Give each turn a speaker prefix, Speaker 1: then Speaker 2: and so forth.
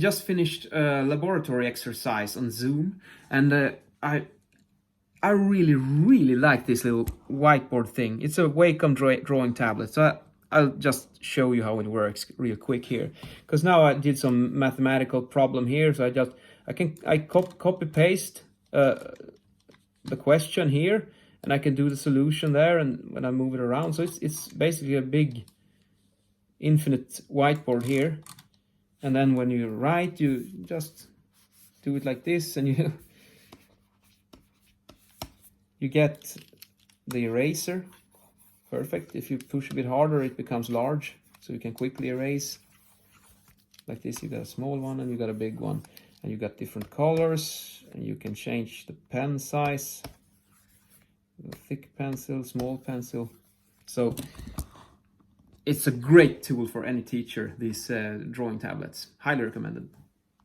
Speaker 1: Just finished a laboratory exercise on Zoom, and I really like this little whiteboard thing. It's a Wacom drawing tablet, so I'll just show you how it works real quick here. Because now I did some mathematical problem here, so I copy paste the question here, and I can do the solution there, and when I move it around, so it's basically a big infinite whiteboard here. And then when you write, you just do it like this, and you get the eraser. Perfect. If you push a bit harder, it becomes large, so you can quickly erase. Like this, you got a small one and you got a big one, and you got different colors, and you can change the pen size. Thick pencil, small pencil. So it's a great tool for any teacher, these drawing tablets. Highly recommended.